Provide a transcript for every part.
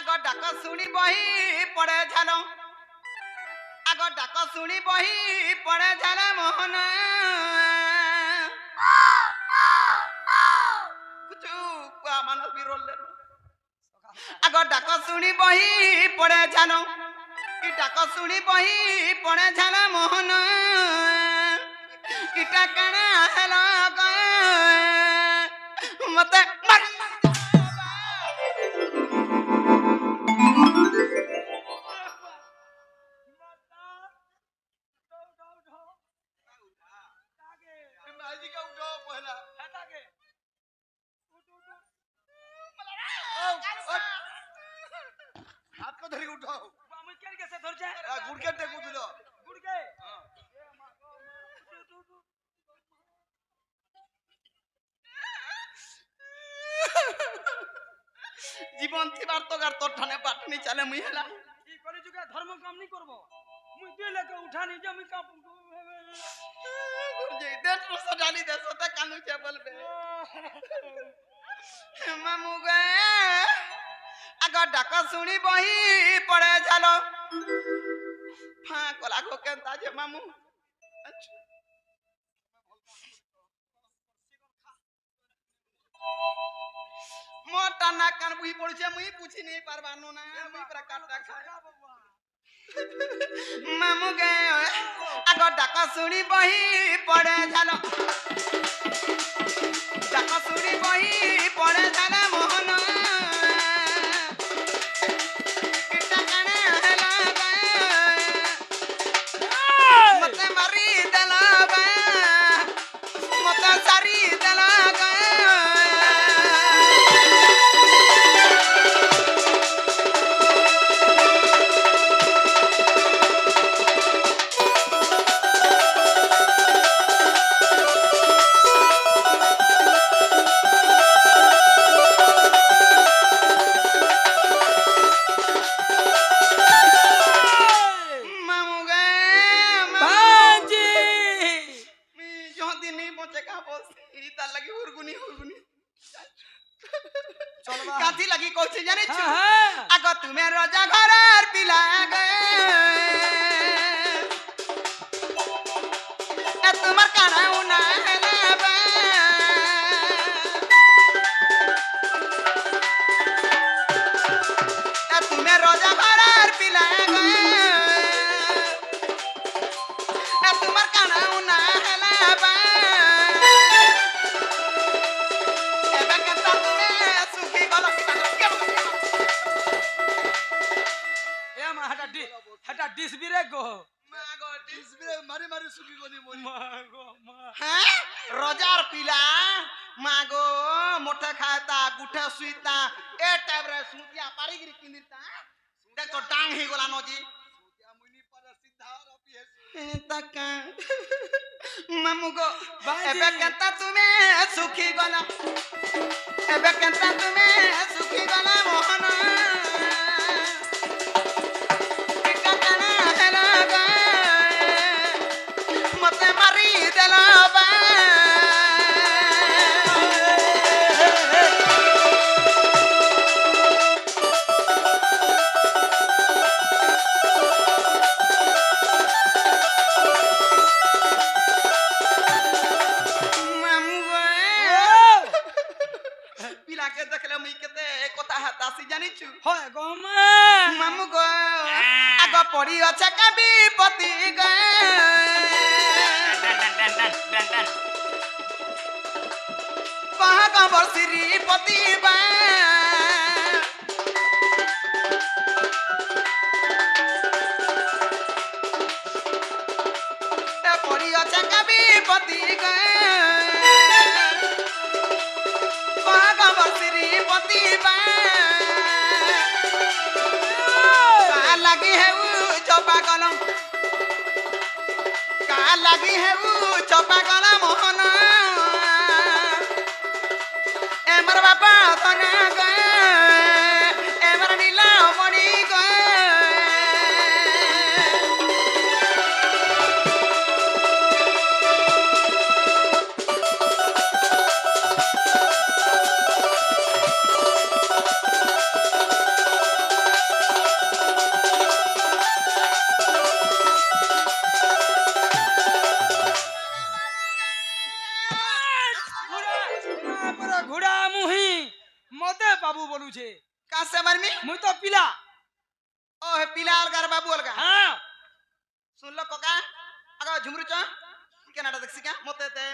আগ ডাক শুনি বহি পড়ে ঝাল আগ ডাক শুনি বহি পড়ে ঝাল মোহন মানুষ বিরলে আগ ডাক শুনি বহি পড়ে ঝাল ডাক শুনি বহি পড়ে ঝাল মোহন ইটা কানা হেল মতে জীবন থিবার তোগার তোর ঠানে পাটনি চালে মুই হেলা কি করি যুগে ধর্ম কাম নি করব মুই দুই লাখ উঠানি যে মুই কাম যে দেশ রসা ডালি দেশ তে কানুছে বলবে মামু গে আগ ডাক শুনি বহি পড়ে ঝাল ফা কলা গো কেনতা যে মামু মোটা না কান বুই পড়ছে মুই পুছি নেই পারবানো না মুই প্রকারটা খায়া মামু গে আগ ডাক শুনি বহি পড়ে ঝাল ডাক শুনি বহি পড়ে ঝাল মোহন কিটা কানে হেলা মতে মারি দেলা মতে সারি দেলা কাথি লাগি কইছে জানিছ আগ তুমি রাজা ঘরের পিলা গে এ তোমার কানাও না হেলাবে এ তুমি রাজা ঘরের পিলা গে এ তোমার কানাও না হেলাবে হেটা ডিসবিরে গো মাগো ডিসবিরে মারি মারি সুকি গনি মরি মাগো মা হ্যাঁ রজার পিলা মাগো মোটে খায়তা গুঠে সুইতা এ টাইপরে সুতিয়া পারিগিরি কিনিতা দেখ তো ডাং হে গলা নজি সুতিয়া মুনি পারা সিধা রপি হেসু তাকা মামু গো এবে কেনতা তুমি সুখী গলা এবে কেনতা তুমি সুখী গলা মোহন মতে মারি দেলা পিলাকে দেখলে মুই কেতে কথা হাতাসি জানিছু হয় গো মা মামু গো আগ পড়ি আছে কবি পতি গে পাহাগবর শ্রীপতি বা পড়ি আছে কবি পতি গে পাহাগবর শ্রীপতি বা লাগি হেউ চপা কলম কা লাগি হেউ চপা কলম মোহন এমর বাপা তনে গে এমর নীলা মণি গে কাছে মারমি মুই তো পিলা ও হে পিলা অলগার বাবু অলগা হ্যাঁ শুনলো ককা আগা ঝুমরু চ কেনাটা দেখছি কা মতে তে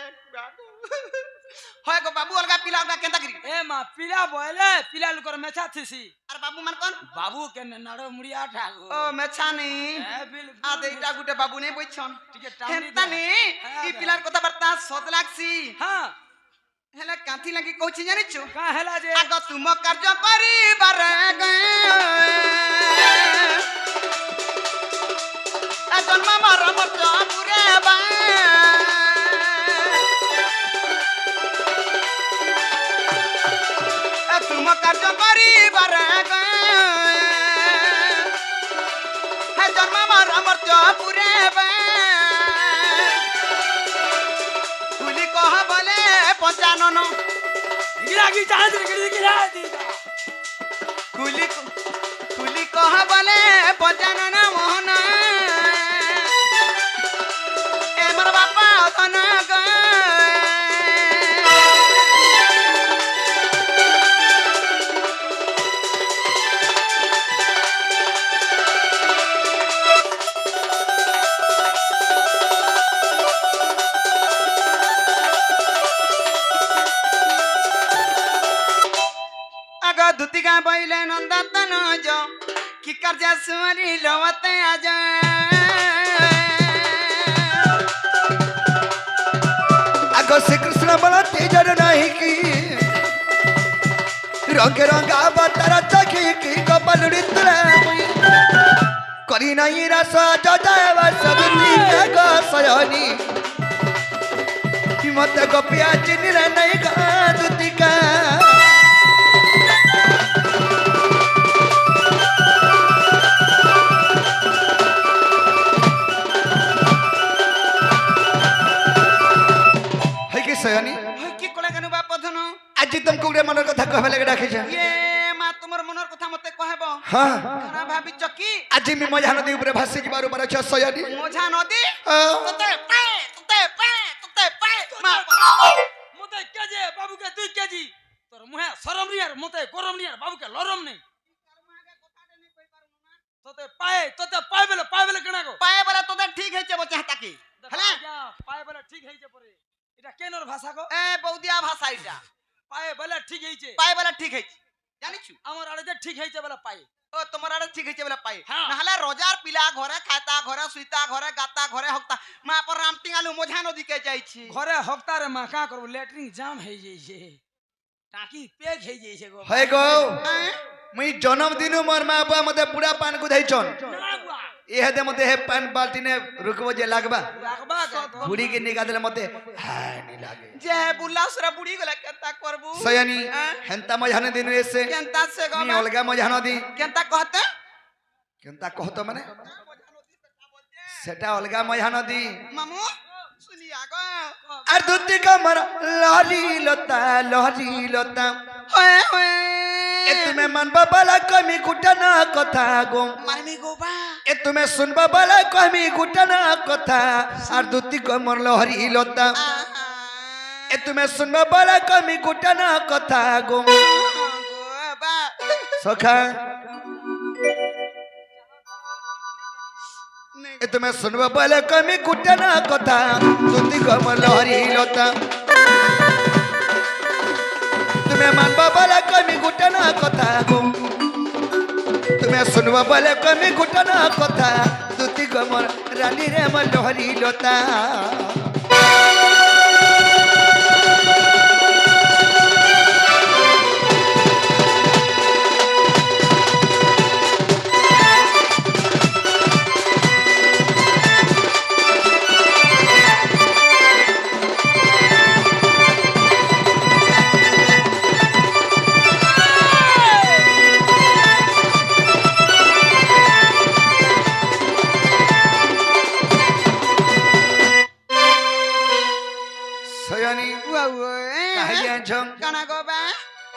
হয় গো বাবু অলগা পিলা অলগা কেনতা করি এ মা পিলা বলে পিলা লুকর মেছা থিসি আর বাবু মান কোন বাবু কেন নাড়ো মুড়িয়া ঠাগো ও মেছানি এ বিলকুল আ দেইটা গুটে বাবু নে বইছন টিকে টাউনি হেন্তানি হ্যাঁ, ই পিলার কথা বার্তা সদ লাগছি হ্যাঁ হেলে কাঁথি লাগি কইছি জানিছো কা হেলা যে আগ তুম কার্য করিবার জন্ম মরম পুরে বা তুম কার্য করিবার জন্ম মরম পুরে বা তুলি কহ বলে পঞ্চানন গিরাগি চাঁদ গিরি গিরা দিদা কুলি কুলি কহ বলে পঞ্চানন মোহন এমর বাপা অতন আগ দুতিকা বইলে নন্দতন জ কি কার্য সুমারি লওতে আজ আগ শ্রীকৃষ্ণ বল তেজর নাহি কি রঙে রঙা বাতার চখি কি কপাল ঋতুরা করি নাই রস যজাব সগুতি গো সয়নি মত গোপিয়া চিনিরে নাই গা দুতিকা সয়নি কি কলে কেন বাপ ধন আজি তোমাকে গোটে মনের কথা কহবা লাগে ডাকিছে ইয়ে মা তোমার মনের কথা মতে কহব হ্যাঁ কানা ভাবিছ কি আজি মি মজা নদী উপরে ভাসি যাবার উপর আছে সয়নি মঝা নদী হ্যাঁ। তোতে পায় মা মতে কেজে বাবুকে 2 কেজি তোর মুহে শরম নি আর মতে গরম নি আর বাবুকে লরম নেই তোতে পায় বলে কেনা গো পায়ে বলে তোদের ঠিক হয়েছে বচে হাতাকি হ্যাঁ পায় বলে ঠিক হইছে পরে এটা কেনর ভাষা গো এ বৌদিয়া ভাষা এটা পায় বলে ঠিক হইছে পায়ে বলে ঠিক হয়েছে জানিছু আমার আড়ে যে ঠিক হইছে বলে পায় ও তোমার আড়ে ঠিক হয়েছে বলে পায়ে হ্যাঁ। নাহলে রোজার পিলা ঘরে খাতা ঘরে সুইতা ঘরে গাতা ঘরে হক্তা মা পর রামটিং আলু মঝা নদীকে যাইছি ঘরে হপ্তারে মা কা করব ল্যাট্রিন জাম হই যাইছে টাকি পেক হই যাইছে গো হয় গো হ্যাঁ? মুই জন্মদিন মোর মা বাবা মতে পুরা পান গুধাইছন লাগবা এ হেদে মতে হে পান বালতিনে রুকবো যে লাগবা লাগবা গো বুড়ি কে নিগা দিলে মতে হ্যাঁ নি লাগে যে বুল্লা সুরা বুড়ি গলা কেনতা করবু সয়ানি হ্যাঁ? হেন্তা মজানে দিন এসে কেনতা সে গো নি অলগা মজানো দি কেনতা কহতে কেনতা কহতো মানে সেটা অলগা মজানো দি মামু শুনি আগো আর দুতি কামর লহরি লতা হয় হয় এ তুমি মানবা বালা কমি গুটানা কথা গো মারমি গো বা এ তুমি শুনবা বালা কমি গুটানা কথা আর দুতি কামর লহরি লতা এ তুমি শুনবা বালা কমি গুটানা কথা গো সখা এ তুমি শুনবা বালা কমি গুটানা কথা দুতি কামর লহরি লতা তুমি মানবা বালা কমি গুটানা কথা গো তুমি শুনবা বালা কমি গুটানা কথা দুতি কামর রানী রে মন লহরি লতা সয়ানি কাহিয়া ঝম কানা গো বা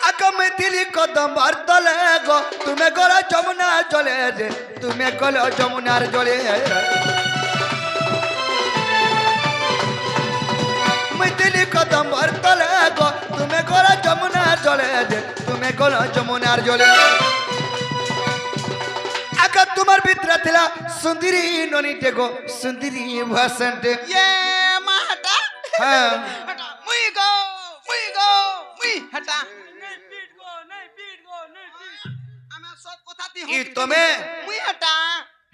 আগমে দিলি কদম বার্তলে গো তুমি গল যমুনা জলে রে তুমি গল যমুনার জলে মই দিলি কদম বার্তলে গো তুমি গল যমুনা জলে রে তুমি গল যমুনার জলে তোমার ভিতরে থিলা সুন্দরী ননিটে গো সুন্দরী ভাষণটে ये माँ हटा হ্যাঁ हटा मुई गो मुई हटा नहीं पीट गो नहीं पीट আমি সব কথা দি ই তুমি মুই হটা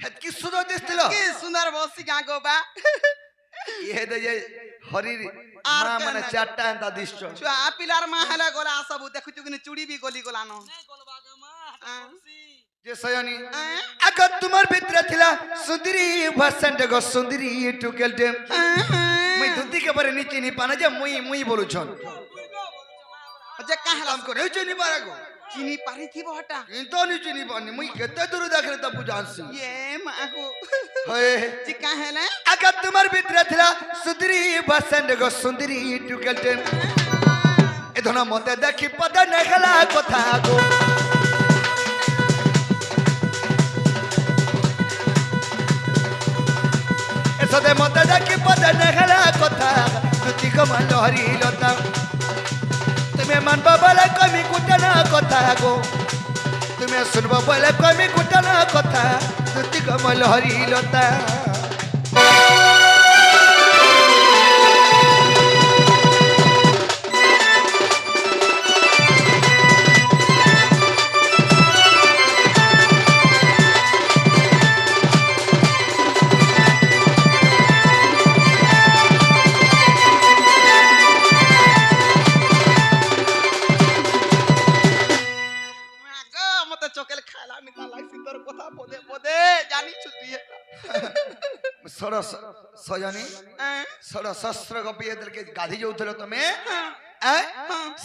হেতকি সুন্দর দিছিল কি সুন্দর বসি গা গো বা ইহে দে যে হরির আর মা কেন? মানে চারটা এন্তা দিষ্ট ছুয়া পিলার মা হেলা গলা সব দেখুଛୁ কিনি চুড়ি বি গলি গলানো नहीं गोलबा गे मां हाँ। खुशी যে সয়নি আগত তোমার ভিতরে থিলা সুন্দরী ভাষণটে গো সুন্দরী টুকেলটে মুই ধুতি কে পরে নিচে নি পানা যে মুই বলুছন যে কাহলা কাম করে চিনি পারা গো চিনি পারি থিব হটা কিন্তু নিচে নি পানি মুই কেতে দূর দেখরে তা বুঝানছি ये माँ को হয়ে যে কাহলে আগত তোমার ভিতরে থিলা সুন্দরী ভাষণটে গো সুন্দরী টুকেলটে এ ধনা মতে দেখি পদ নেখলা কথা গো এসদে মতে দেখি পদ নেখলা কথা তুতি কমাল হরি লতা তুমি মানবা বলে কমি কুটনা কথা গো তুমি শুনবা বলে কমি কুটনা কথা তুতি কমাল হরি লতা গো মতে চকেল খাইলা মিতা লাগছি তোর কথা পদে পদে জানি ছুটি সরস সজনী সরস শস্ত্র গপিয়ে দিলকে গাধি যাউছিল তুমি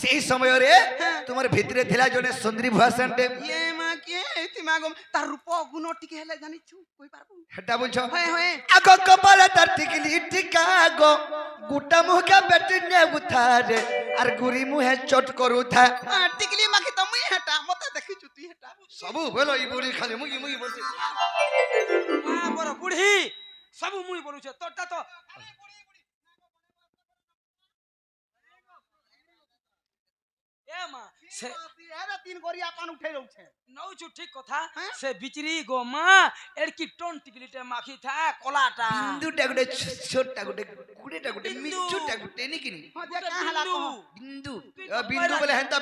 সেই সমୟରେ তোমার ভিতরে থিলা জনে সুন্দরী ভাষণটে ये माँ के इति मागो तार रूप गुण टिके हेले जानि छु कोई पारबो হেটা বলছো होय होय আগ কপালে তার টিকলি টিকা গো গুটা মুখে বেটি নে উঠারে আর গুরি মুহে চট করুথা टिकली माखी त मुई हटा मते देखि छुटी हटा সবু বলো ই বুড়ি খালি মুগি মুগি বলছে मां बड़ बुढ़ी सब मुई बोलू छे तोटा तो ए मां से एरा तीन गोरिया पान उठै रहउ छे नौ छु ठीक कथा हाँ? से बिचरी गो मां एड़की टोन टिकलिटे माखी था कोलाटा বিন্দুটা গুটে ছোটটা গুটে কুড়েটা গুটে বিন্দু। মিচুটা গুটে নিকিনি हो जे का हला बिंदु। कहो বিন্দু বিন্দু বলে হেনতা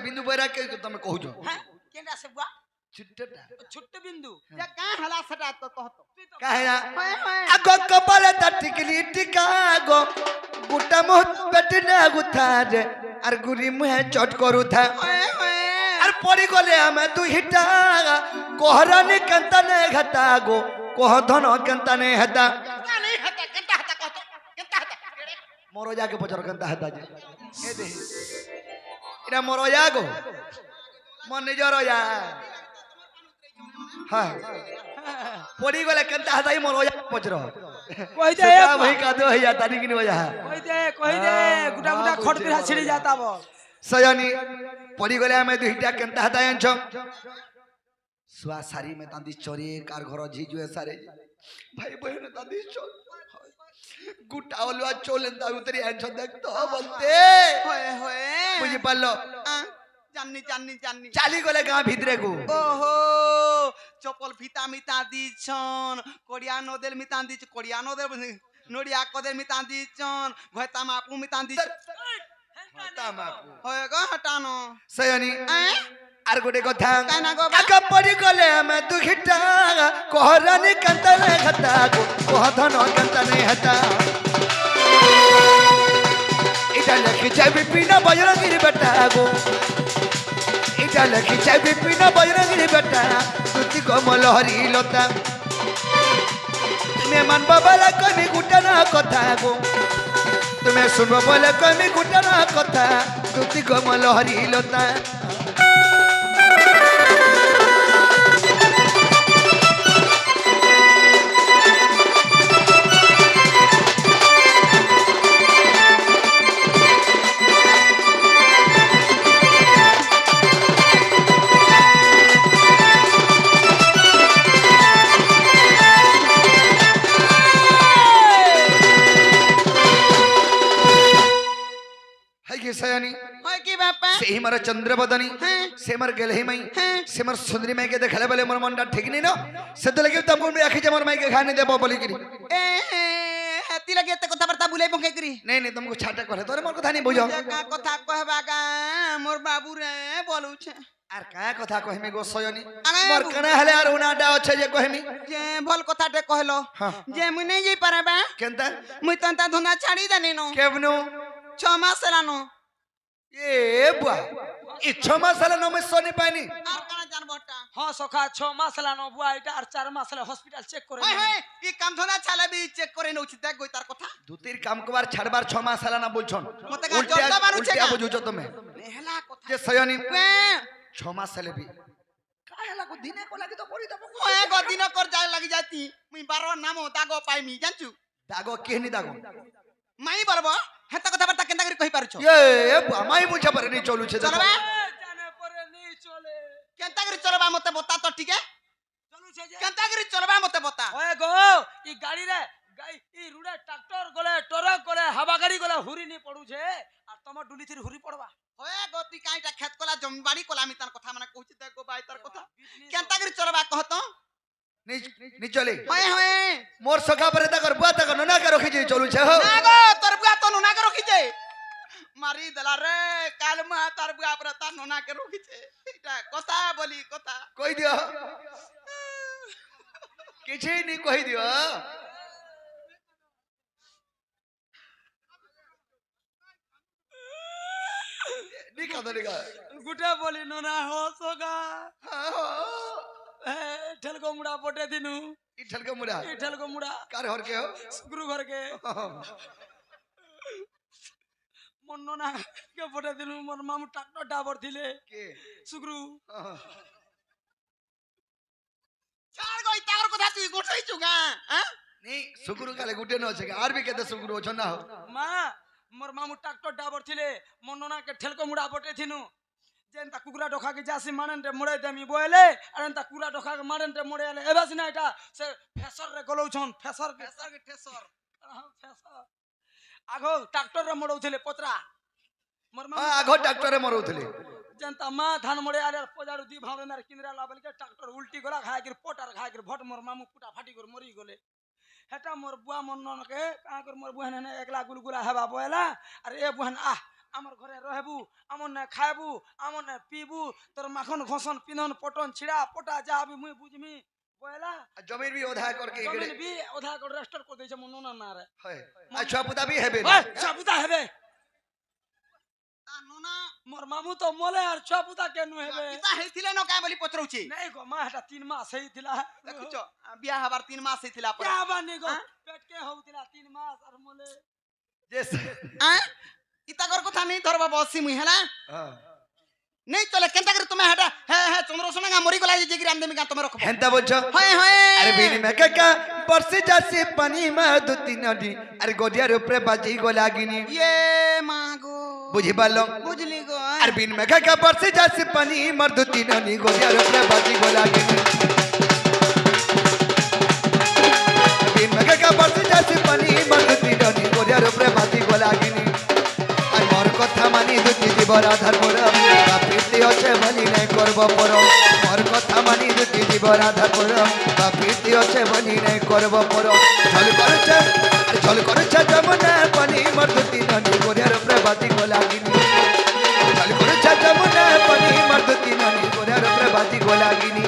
বিন্দু বলে কে তুমি কহুছ हैं केंडा से बुआ ছোটটা छोटे बिंदु जे का हला सटा तो कहतो কাহেরা होय होय আগ কপালে তার টিকলি টিকা গো গুটা মুহ বেটি নে উঠারে আর গুরি মুহে চট করুথা होय होय আর পড়ি গলে আমি দুইটা কোহরানি কেন্তানে ঘাতা গো কোহ ধন কেন্তানে হেতা नहीं हटा केंटा हटा कहतो केंटा हटा মরো যাকে পচর কেন্তা হেতা যে এ দে এটা মরো যা গো মন নিজর যা হ্যাঁ পড়ি গলে কেন্তা হেতাই মরো যা পচর কই দে সেটা ভাই কাদো হই যাতা নিকিনি বজা কই দे गुटा गुटा खट पिरा छिड़ी जाता बो সজনী পড়ি গলে আমি দুইটা কেন্তা হেতাই আনছ সুয়া সারি মে তাঁদি চরে কার ঘর ঝিজুয়ে সারে ভাই বহন তাঁদি চল গুটা অলুয়া চলেন তা উতরি আনছ দেখতো বলতে होय होय বুঝি পারলো জাননি জাননি জাননি চালি গলে গাঁ ভিতরে গো ओहो चपल फिता मिता दिछन कोडिया नोदेल मिता दिछ कोडिया नोदेल नोडिया कोदेल मिता दिछन घयता मापु मिता दिछ তামাকু होय ग हटानो সয়নি আর গোটে কথা কানা গো বা? আগ পড়ি গলে আমি দুখিটা কোহরানি কান্তানে হাতা গো কোহ ধন কান্তানে হাতা এটা লেখি যাই বিপিন বজরঙ্গীর বেটা গো এটা লেখি যাই বিপিন বজরঙ্গীর বেটা তুতি কমল হরি লতা তুমি মানবা বলে কবি গুটনা কথা গো তুমি শুনবা বলে কবি গুটনা কথা তুতি কমল হরি লতা হাই কি সয়নি होय की बापा সেই মার চন্দ্রবদনী হ্যাঁ। সে মার গেলহি মাই হ্যাঁ। সে মার সুন্দরী মাইকে দেখালে বলে মোর মনটা ঠিক নেই না সেতে লাগি তো আমি রাখি যে মোর মাইকে খানি দেব বলি কি এ হেতি লাগি এতে কথাবার্তা বুলাই বঙ্কাই করি নেই নেই তোমাকে ছাটা করে তোর মোর কথা নেই বুঝো কা কথা কহবা গা মোর বাবু রে বলুছে আর কা কথা কহিমি গো সয়নি আগে মোর বাবু। কানা হলে আর উনাডা আছে যে কহিমি যে ভল কথাটে কহলো হ্যাঁ। যে মুই নেই যাই পারবা কেনতা মুই তন্তা ধন্দা ছাড়ি দেনি নো কেবনু 6 মাস এলানো এ বুয়া ই 6 মাস হলে নমে সনি পাইনি আর কানা জানবটা হ্যাঁ সখা 6 মাস লানো বুয়া এটা আর 4 মাস হলে হসপিটাল চেক করে হয় নেবে। হয় ই কাম ধন্দা ছালে বি চেক করে নউছি দেখ গই তার কথা দুতির কাম কবার ছাড়বার 6 মাস হলে না বলছন মতে কা জলদা বানুছে উল্টা কা বুঝুছো তুমি নেহলা কথা যে সয়নি বে 6 মাস হলে বি কায় হলা কো দিনে কোলা কি তো পড়ি দেব ওয়ে গদিন কর যায় লাগি যাতি মুই 12 নামো দাগো পাইমি জানছু দাগো কেনি দাগো মাই বলবো হেতা কথাবার্তা কেনতা করে কই পারছো এ আমাই বুঝা পারে নি চলুছে দেখো চলবে এ, জানে পরে নেই চলে কেনতা করে চলবা মতে বতা তো ঠিক আছে চলুছে যে কেনতা করে চলবা মতে বতা ওয়ে গো ই গাড়ি রে ই রুডে ট্রাক্টর গলে টরক গলে হাবা গাড়ি গলে হুরি নি পড়ুছে আর তোমার ডুলিথির হুরি পড়বা ওয়ে গতি কাইটা খেত কলা জমি বাড়ি কলা আমি তার কথা মানে কইছি দেখো ভাই তার কথা কেনতা করে চলবা কহত নি চলে হয় হয় মোর সখা পরে তাকর বুয়া তাকর ননা কে রখি যে চলুছে হো না গো তোর বুয়া তো নুনা কে রখিছে মারি দেলা রে কাল মা তার বুয়া পরে তার নুনা কে রখিছে এটা কথা বলি কথা কই দিও কিছু নি কই দিও নি কথা নি কথা গুটে বলি নোনা হো সগা ঠেলকো মুড়া পটে দিনু ই ঠলকে মুড়া ই ঠেলকো মুড়া কার হর কে হো শুক্রু ঘরকে মন নোনা কে পটে দিনু মোর মামু ট্রাক্টর ডাবর দিলে কে শুক্রু চার গই তার কথা তুই গোটাইছু গা হ্যাঁ নি সুগুরু কালে গুটে ন আছে আর বি কেতে সুগুরু অছ না হো মা মোর মামু ট্রাক্টর ডাবর থিলে মন নোনা কে ঠেলকো মুড়া পটে থিনু যেনতা কুকুরা ডোখা কে যাসি মানেনতে মোড়ে দেমি বইলে আর এনতা কুকুরা ডোখা কে মানেনতে মোড়ে এলে এবাসি না এটা সে ফেসর রে গলৌছন ফেসর কে ফেসর কে ঠেসর ফেসর আগো ট্রাক্টর রে মোড়ৌଥିଲେ পতরা মোর মামু আগ ডাক্তারে মরউতলে जनता माँ धान मोड़े आले पजारू दी भाव में किंद्रा लाबल के ट्रैक्टर उल्टी गोला खाए के पोटर खाए के भट मोर मामू पुटा फाटी कर मरी गले हेटा मोर बुआ मन न के का कर मोर बुआ ने एकला गुलगुला हेबा बोला अरे ए बुआ आ আমার ঘরে রহেবু আমন না খাইবু আমন না পিবু তোর মাখন ঘসন পিনন পটন ছিড়া পটা যাবি মুই বুঝমি বয়লা জমির বি ওধা করকে জমিন ইগড়ে বি ওধা করে রেস্টার করে দেছে মন না না রে হয় আচ্ছা পুতা বি হেবে ওই সাবুতা হেবে তা নোনা মোর মামু তো মলে আর ছাপুতা কেন হেবে কিতা হেইছিলে ন কাই বলি পচরউছি নাই গো মা এটা 3 মাস হেইতিলা দেখুছ বিয়া হবার 3 মাস হেইଥିଲା পরে क्या बानी गो हाँ? पेट के होतिला 3 मास और मोले যে হ্যাঁ ইতাগর কথা নেই ধরবা বসি মুই হেলা হ্যাঁ নেই চলে কেনতা করে তুমি হেটা হ্যাঁ হ্যাঁ চন্দ্রসোনা মরি গলা যে গিরাম দেমি গা তুমি রখব হেনতা বলছো হয় হয় আরে বিনি মে কাকা বর্ষে যাচ্ছে পানি মা দুতি নদী আরে গডিয়ার উপরে বাজি গোলাগিনি ইয়ে মা গো বুঝি পারলো বুঝলি গো আর বিন মে কাকা বর্ষে যাচ্ছে পানি মার দুতি নদী গডিয়ার উপরে বাজি গোলাগিনি বিন মে কাকা বর্ষে যাচ্ছে পানি মার দুতি নদী গডিয়ার উপরে বাজি গোলাগিনি আর মোর কথা মানি দুতি জীবন আধার পরম প্রীতি হচ্ছে বলি নাই করব পরম মোর কথা মানি দুতি জীবন আধার পরম প্রীতি হচ্ছে বলি নাই করব পরম ঝল করছে যমুনা পানি মোর দুতি নদী গড়িয়ার উপরে বাতি গোলাগিনি ঝল করছে যমুনা পানি মোর দুতি নদী গড়িয়ার উপরে বাতি গোলাগিনি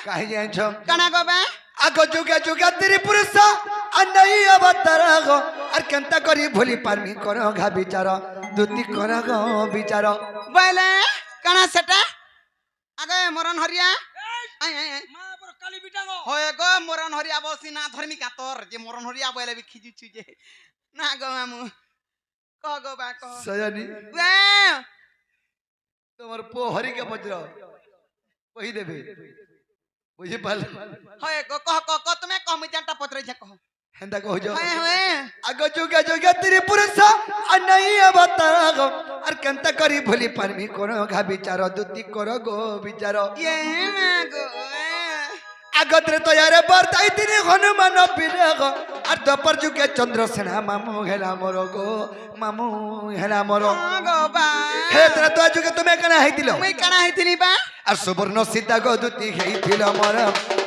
কাহি জানছ কানা গবে আগ যুগে যুগে তেরি পুরুষ আর নাই অবতার গো আর কেনতা করি ভুলি পারমি কর ঘা বিচার দুতি কর গো বিচার বলে কানা সেটা আগে মরণ হরিয়া মা বড় কালি বিটাঙ্গ হয় গো মরণ হরিয়া বসি না ধর্মী কাতর যে মরণ হরিয়া বলে বি খিজুছু যে না গো মামু কহ গো বা কহ সয়ানি বে তোমার পো হরিকে বজ্র কহি দেবে বুঝি পাল হয় গো কহ কহ কহ তুমি কহ মুই জানটা পত্রই যে কহ হেন্দা কহজ হয় হয় আগ যুগে যুগে তেরি পুরুষ আর নাই অবতার গো আর কেনতা করি ভুলি পারমি কর ঘা বিচার দুতি কর গো বিচার ইয়ে মা গো আগত্রে তয়ারে বর্তাই তিনি হনুমান পীরে গো আর দপর যুগে চন্দ্রসেনা মামু হেলা মর গো মামু হেলা মর কহ গো বা হে তোরা তো যুগে তুমি কেনা হইতিল মুই কানা হইতিনি বা আর সুবর্ণ সীতা গো দুতি হেইতিল মর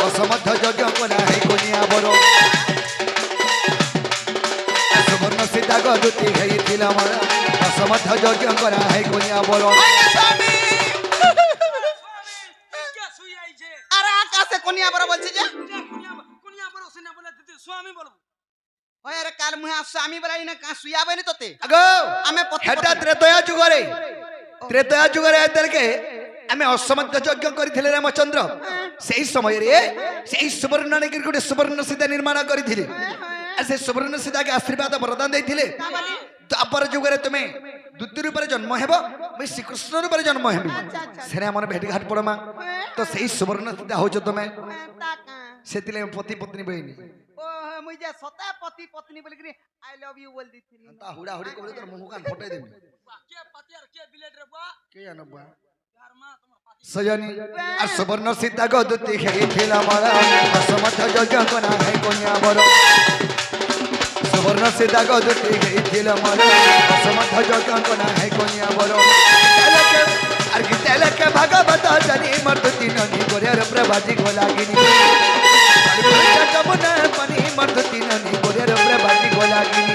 অসমর্থ যজ্ঞ করা হেই কনিয়া বড় আর সুবর্ণ সীতা গো দুতি হেইতিল মর অসমর্থ যজ্ঞ করা হেই কনিয়া বড় স্বামী কে শুই আইছে আর আকাশে কোনিয়া বড় বলছি যে কুনিয়া বড় সিনা বলে দিদি স্বামী বলবো হয় রে কাল মুহে স্বামী বলাই না কা সুয়া বনি তোতে আগো আমি পতি হেটা ত্রেতয়া যুগরে ত্রেতয়া যুগরে এদেরকে আমি অসমর্থ যজ্ঞ করিଥିଲେ রামচন্দ্র সেই সমୟରେ সেই সুবর্ণ নেকি গোটে সুবর্ণ সীতা ନିର୍ମାଣ କରିଥିଲେ আর সেই সুবর্ণ সীতাকে আশীর্বাদ বরদান ଦେଇଥିଲେ তাপর যুগরে তুমি দুতি রূপে জন্ম হেব মুই শ্রীকৃষ্ণ রূপে জন্ম হেবি সেনে আমার ভেটিঘাট পড়মা তো সেই সুবর্ণ সীতা হউছ তুমি সেতিলে পতি পত্নী বইনি ও মুই যে সতা পতি পত্নী বলি করি আই লাভ ইউ বল দিছিলি তা হুড়া হুড়ি করে তোর মুখ কান ফটাই দেবি কে পাতিয়ার কে বিলেট রে বা কে জানবা यार मां তোমার পাতি সজনী আর সুবর্ণ সীতা গো দুতি খেইছিল মর অসমর্থ যজ্ঞ করা হে কন্যা বড় সুবর্ণ সীতা গো দুতি খেইছিল মর অসমর্থ যজ্ঞ করা হে কন্যা বড় আর কি তেলকে ভাগবত জানি মর দুতি ননি গোরের প্রভাতি গোলাগিনী যমুনা পানি মর দুতি ননি গোরের প্রভাতি গোলাগিনী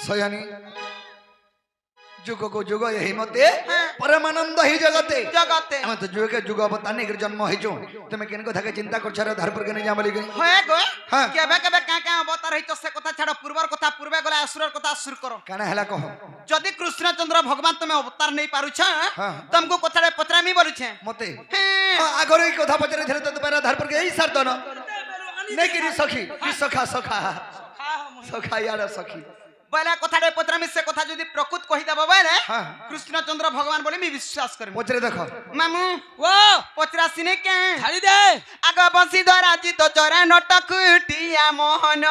সয়ানি যুগ কো যুগ এই মতে পরমানন্দ হি জগতে জগতে আমি তো যুগে যুগ অবতার নিয়ে জন্ম হইছো তুমি কেন কথাকে চিন্তা করছো রে ধারপুর কে নিয়ে বলি হয় গো হ্যাঁ। কেবে কেবে কা কা অবতার হইতো সে কথা ছাড়ো পূর্বর কথা পূর্বে গলা আসুরর কথা আসুর করো কানা হেলা কহ যদি কৃষ্ণচন্দ্র ভগবান তুমি অবতার নেই পারুছ হ্যাঁ। তুমको কথারে পত্রামি বলুছে মতে হ্যাঁ আগর এই কথা পচারে ଥିଲେ তো তোমার ধারপুর কে এই সার দন নেকি নি সখী কি সখা সখা সখা ইয়ার সখী বলে কথারে পত্রামি সে কথা যদি প্রকৃত কহি দেব বলে হ্যাঁ। কৃষ্ণচন্দ্র ভগবান বলে আমি বিশ্বাস করি পচারে দেখো মামু ও পচরাসিনে কে ছাড়ি দে আগ বসি ধরা জিত চরে নটকুটিয়া মোহন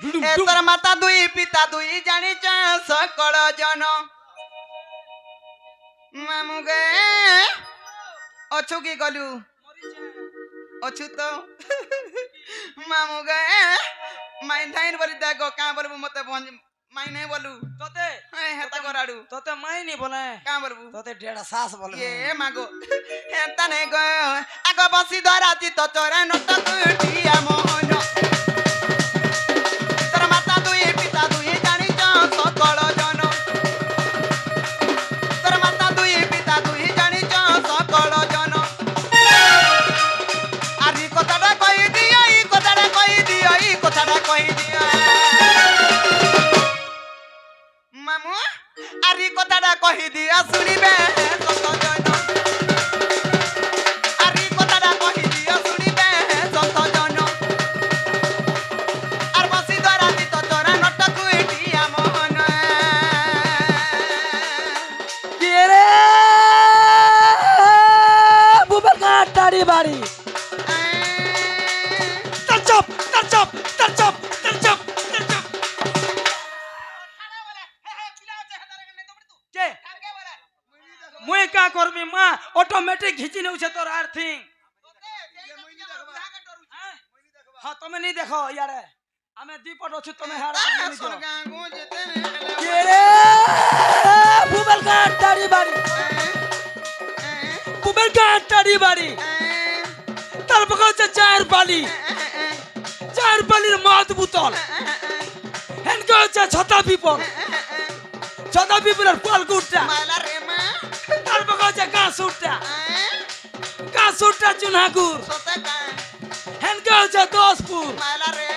ডুডুম এ ডুম তোর মাতা দুই পিতা দুই জানিছ সকল জন মামু গে অছু কি গলু অছু তো মামু গে মাই ধাইন বলি দেখো কা বলবু মতে মাই নাই বলু তোতে হ্যাঁ হেতা করাড়ু তোতে মাইনি বলে কা বলবু তোতে ডেড়া শ্বাস বলে এ মাগো হেতা নে গো আগ বসি ধরা জিত চরে নটকুটিয়া মোহন তোর মাতা দুই পিতা দুই জানিছ সকল জন তোর মাতা দুই পিতা দুই জানিছ সকল জন আর এই কথাটা কই দিও এই কথাটা কই দিও এই কথাটা কই দিও মামু আর এই কথাটা কই দিও শুনিবে সকল জন আর এই কথাটা কই দিও শুনিবে সকল জন আর বসি ধরা দিত তোরা নটকুটিয়া মোহন কি রে বুবে কাটারি বাড়ি তার চপ তার চপ তার চপ তার চপ তার চপ কে মুই কা কর করবি মা অটোমেটিক ঘিচি নেউছে তোর আর্থিং হ্যাঁ তুমি নি দেখো ইয়ারে আমি দুইপট অছু তুমি হারা সোনগা গো যেতে কে রে বুবেল গাঁট দাড়ি বাড়ি বুবেল গাঁট দাড়ি বাড়ি তারপর হচ্ছে চায়ের বালির মদ বোতল হেনকে হচ্ছে ছতা পিপলের ফলকুটটা মালা রে মা তারপর হচ্ছে গাছুটটা চুনাগুর সতকা হেনকে হচ্ছে মালা রে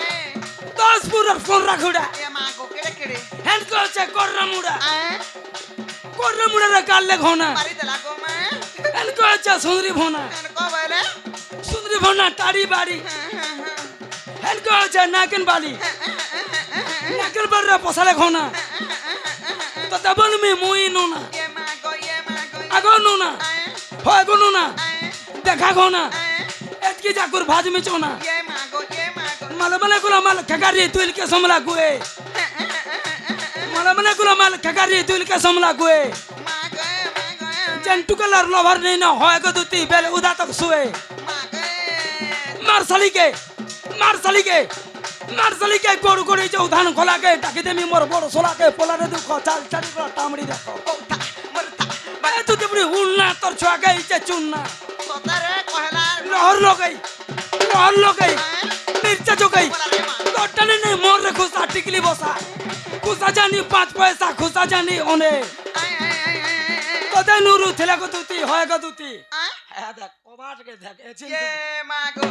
দশপুরের ফোনরাখুড়া এ মা গো কেড়ে কেড়ে হেনকে হচ্ছে কর্রামুড়ার কাললে ঘোনা মারি দেলা গো মা হেনকে হচ্ছে সুন্দরী ভোনা এন কো বলে সুন্দরী ভোনা টাড়ি বাড়ি হেনকে হচ্ছে নাকেন বালি নাকেন বাড়িরা পশালে ঘোনা তো দেবল মি মুই নুনা এ মা গো আগো নুনা হয় গো নুনা দেখা ঘোনা এতকি জাকুর ভাজ মিচোনা এ মা গো মালমনে গুলো মাল খেকারি তুইল কে সমলা গুয়ে মালমনে গুলো মাল খেকারি তুইল কে সমলা গুয়ে মা গো জেন্টু কালার লভার নেই না হয় গো দুতি বেলে উদা তক শুয়ে মা গো মারসালিকে গড়ু গড়ি যে উধান খোলাকে ডাকি দেমি মোর বড় সোলাকে পোলারে দুঃখ চাল চালি করে টামড়ি দেখো ওটা মরতা বাই তুই বুড়ি উন্না তোর ছোয়াকে ইচ্ছে চুন্না সতরে কহলা লহর লগই মির্চা জোগাই তোরটানে নেই মোর রে খুসা টিকলি বসা খুসা জানি 5 পয়সা খুসা জানি অনে তোদের নুরু থেলা গো দুতি হয় গো দুতি হ্যাঁ দেখ কবাটকে দেখ এ চিন্তা এ মা গো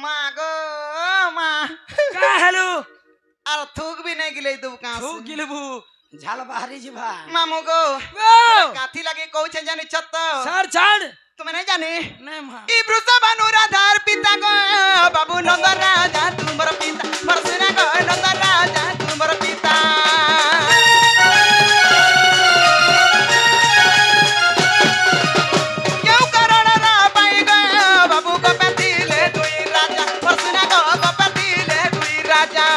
মা গো মা কা হেলো আর থুক भी नहीं गिले दू का থু গিলবু ঝাল বাহারি জিভা মামু গো গো কাথি লাগে কইছে জানি ছত্ত ছাড় ছাড় তুমি নাই জানি নে মা ই বৃষভানু রাধার পিতা গো বাবু নন্দ রাজা তুমর পিতা বরসনা গো নন্দ রাজা তুমর পিতা কেউ কারণ না পাই গো বাবু গো পাতিলে দুই রাজা বরসনা গো গো পাতিলে দুই রাজা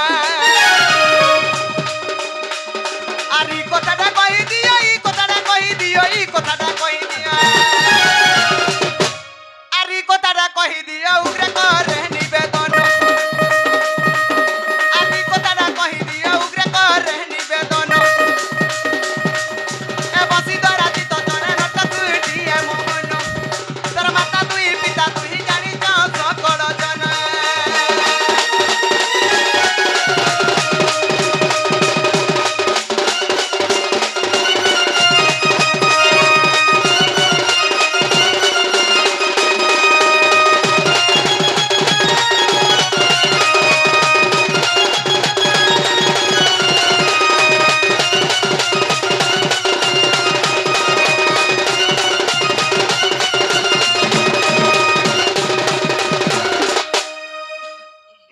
আর ই কথাটা কই দিও ই কথাটা কই দিও ই কথাটা কই দিও আর ই কথাটা কই দিও উগ্রে করে নিবেদন আর ই কথাটা কই দিও উগ্রে করে নিবেদন এ বসি দরা দি তো তোরে নট তুই দিয়ে মোহন তোর মাতা তুই পিতা তুই জানি তো সকল জন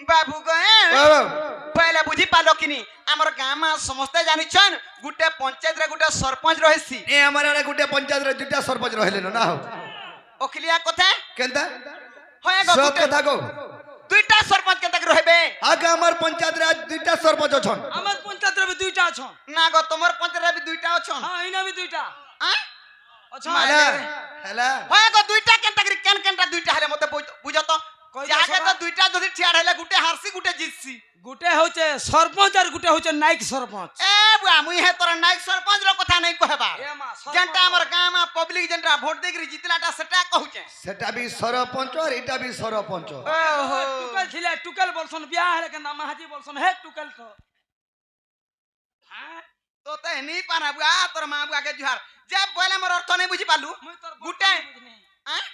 বাবু গো পয়লা বুঝি পালো কিনি আমার গাঁ মা সমস্তে জানিছন গুটে পঞ্চায়েত রে গুটে সরপঞ্চ রহেছি এ আমার আড়ে গুটে পঞ্চায়েত রে দুইটা সরপঞ্চ রহিলেন না হো ওখিলিয়া কথা কেনতা হয় গো সব গুটে কথা গো দুইটা সরপঞ্চ কেন তাক রহিবে আগে আমার পঞ্চায়েত রে আজ দুইটা সরপঞ্চ অছন আমার পঞ্চায়েতের বি দুইটা আছো না গো তোমার পঞ্চায়েত রে দুইটা অছন হ্যাঁ ইনা বি দুইটা আ আছো হেলা হেলা হয় গো দুইটা কেন তাক কেন কেনটা দুইটা হলে মতে বুঝো তো কই জাগে সবা? তো দুইটা যদি ঠিয়ার হলে গুটে হারছি গুটে জিতছি গুটে হচ্ছে সরপঞ্চ আর গুটে হচ্ছে নাইক সরপঞ্চ এ বুয়া মুই হে তোর নাইক সরপঞ্চ র কথা নাই কহবা এ মা সরপঞ্চ যেনটা আমার গাঁ মা পাবলিক যেনটা ভোট দেগরি জিতলাটা সেটা কহুছে সেটা বি সরপঞ্চ আর এটা বি সরপঞ্চ ওহো টুকেল ছিলে টুকেল বলছন বিয়া হলে কেন মাহাজি বলছন হে টুকেল তো হ্যাঁ তো তে নি পানা বুয়া তোর মা বুয়া কে জুহার যে বলে মোর অর্থ নাই বুঝি পালু মুই তোর গুটে বুঝনি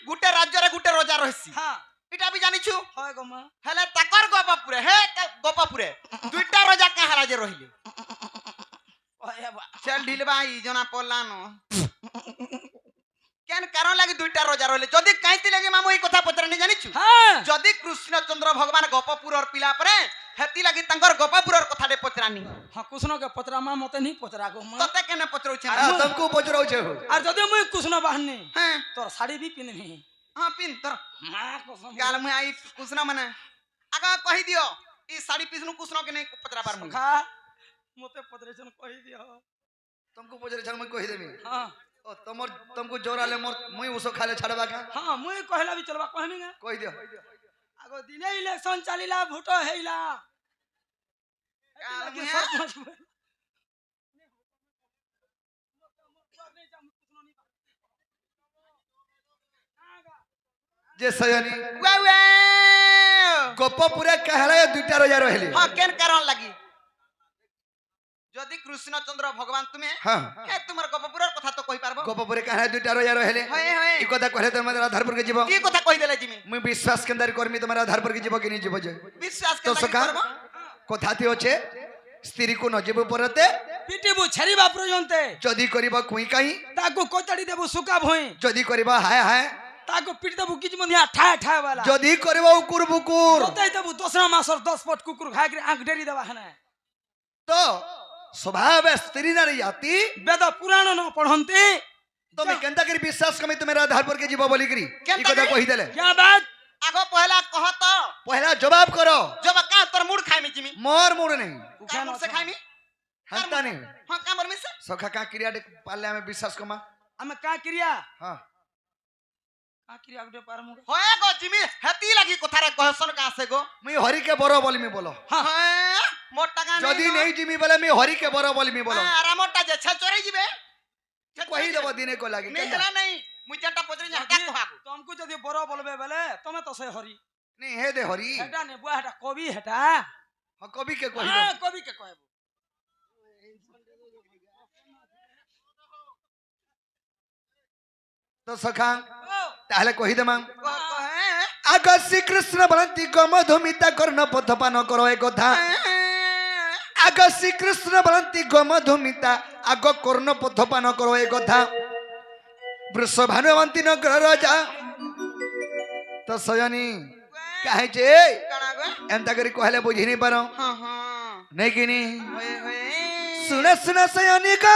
গুটে রাজ্যরে গুটে রোজা রহিছি হ্যাঁ এটা বি জানিছু হয় গো মা হেলে তাকর গোপাপুরে গোপাপুরে দুইটা রোজা কাহা রাজে রহিলে হয় বা চল ঢিলবা ই জনা পড়লানো কেন কারণ লাগি দুইটা রোজা রহিলে যদি কাইতি লাগি মামু এই কথা পচরা নি জানিছু হ্যাঁ যদি কৃষ্ণচন্দ্র ভগবান গোপপুরর পিলা পরে হেতি লাগি তাঙ্কর গোপপুরর কথাটে পচরানি হ্যাঁ কৃষ্ণ কে পচরা মা মতে নি পচরা গো মা ততে কেনে পচরউছে तुमको पूछ रहा हूँ আর যদি মুই কৃষ্ণ বাহনি হ্যাঁ তোর শাড়ি বি পিনবি হ্যাঁ পিন তোর মা কসম গাল মুই আই কৃষ্ণ মানে আগা কহি দিও ই শাড়ি পিছনু কৃষ্ণ কে নেই পচরা পারমু খা মতে পচরেছন কই দিও तुमको पूछ रहे मैं कही देवी হ্যাঁ ओ तुमर तुमको जोर आले मोर मुई उसो खाले छड़बा का হ্যাঁ মুই কহিলা বি চলবা কহিনি না कही दियो আগো দিনে ইলেকশন চালিলা ভোট হেইলা কাল লাগি মুই সরপঞ্চ जे सयनी ওয়ে ওয়ে गप पूरा कहला दुईटा रोजा रहली হ্যাঁ কেন কারণ লাগি যদি কৃষ্ণচন্দ্র ভগবান তুমি हां এ তোমার গোপপুরর কথা তো কই পারবো गप पूरे कहला दुईटा रोजा रहले হয় হয় ई কথা कहले तो मत आधारपुर के जीव কি কথা কই দেলে জিমি मुई विश्वास केंद्र कर्मी तुम्हारा आधारपुर के जीव कि नहीं जीव जे বিশ্বাস तो কে सका করবো কথা তি আছে স্ত্রী को न जीव परते পিটিবু ছাড়িবা পর্যন্তে जदी करबा कुई काई তাকু কোতাড়ি দেবু সুকা ভই जदी करबा हाय हाय তাকু পিটি দেবু কিছ মন্দিয়া ঠায় ঠায় वाला जदी करबा उकुर बुकुर কোতাই দেবু দশরা মাসর 10 পট কুকুর খাই করে আঁখ ডেরি দেবা হনে तो स्वभाव स्त्री नारी जाति বেদ পুরাণ ন পড়ন্তে तो मैं केंता कर विश्वास कमी तुम्हारा आधारपुर के जीव बोली करी ई केंता কথা करी? कहि देले क्या बात আগো পহলা কহ তো पहला जवाब करो জবা কা তোর মুড খাইমি জিমি मोर मुड़ नहीं কা মুড সে খাইমি हंता नहीं হ্যাঁ কা মরমি সে सखा का क्रिया पाले में विश्वास कमा আমি কা ক্রিয়া हां কা ক্রিয়া উঠে পারমু হয় গো জিমি হেতি লাগি কথারে কহসন কা আছে গো मैं हरि के बरो बोली में बोलो হ্যাঁ মোর টাকা जदी नहीं जिमी बोले मैं हरि के बरो बोली में बोलो আর মোরটা যে ছে চরে জিবে कही देबो दिने को लागी মেহলা নাই মুই যেটা পচরে যা হটা কহাগো तुमको যদি বড় বলবে বেলে তুমি তো সে হরি नहीं हे दे हरि এটা নে বুয়া এটা কবি এটা हां कवि के कहि হ্যাঁ दो কবি কে কইব तो सखा ताहले कहि देमा কহে आग श्री कृष्ण बनती गमधुमिता कर्ण पथपान करो ए कथा आग श्री कृष्ण बनती गमधुमिता आग कर्ण पथपान करो ए कथा वृषभानुवंती नगर राजा तो सयनी काहे जे কানা গো एंता करी कहले बुझी नहीं पारो হ্যাঁ হ্যাঁ नहीं कि नहीं হয়ে হয়ে सुन सुन सयनी का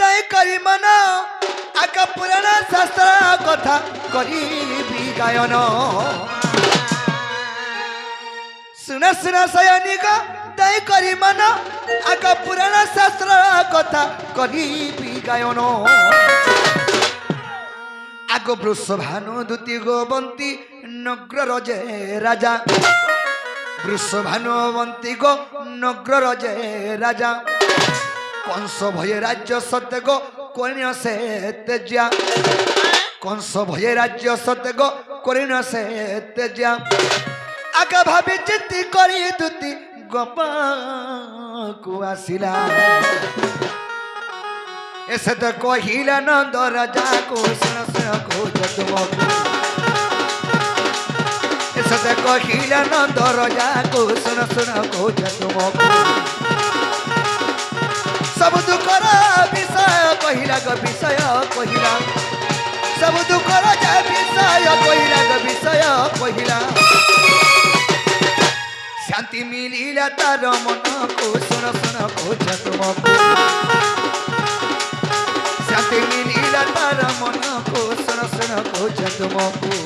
दय करी मना आका पुराण शास्त्र कथा करी भी गायन सुन सुन सयनी का दय करी मना आका पुराण शास्त्र कथा करी भी गायन आगो वृषभानु दूती गोबंती नग्र रजे राजा वृषभानुवंती गो नग्र रजे राजा कंस भय राज्य सत्य गो कर्ण से तेजा कंस भय राज्य सत्य गो कर्ण से तेजा आगे भाभी चिंती करी दूती गोपा को आसिला ऐसे तो कहिला नंद राजा को सुन सुन को तुमको ऐसे तो कहिला नंद राजा को सुन सुन को तुमको सब दुखर विषय कहिला ग विषय कहिला सब दुखर विषय कहिला ग विषय कहिला शांति मिलिला तार मन को सुन सुन को तुमको शांति मिलिला तार मन को सुन सुन को तुमको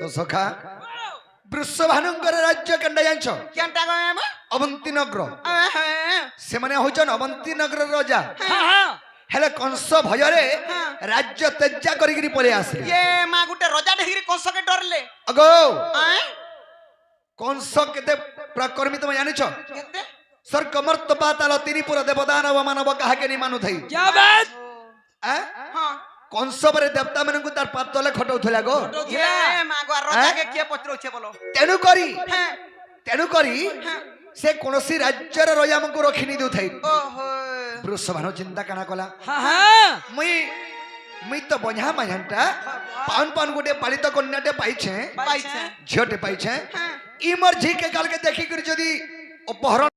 तो सखा वृषभानुंकर राज्य कंडा जांच কেনটা গো এমা अवंती नगर হ্যাঁ से माने होचन अवंती नगर राजा হ্যাঁ হ্যাঁ हेले कंस भयरे राज्य तेजा करिगिरी पळे आसले ये মা গুটে রজা ঢেগিরি কংসকে ডরলে अगो আয় কংস কেতে প্রকর্মী তুমি জানিছ কেতে সর কমর্ত পাতাল তিনি পুরা দেবদানব মানব কাহাকে নি মানু থাই क्या बात হ্যাঁ কংস পরে দেবতা মানଙ୍କୁ তার পাত তলে খটাউথিলা গো এ মা গো রাজাকে কে পত্রছে বলো তেণু করি হ্যাঁ হ্যাঁ সে কোনসি রাজ্যর রজামଙ୍କୁ রখিনি দেউথাই ওহো বৃষভানু চিন্তা কানা কলা हाँ हाँ মুই তো বঝা মাঝানটা পাউন পাউন গোটে পালিত কন্যাটে পাইছে পাইছে ঝিওটে পাইছে হ্যাঁ ই মোর ঝি কে কালকে দেখি করে যদি অপহরণ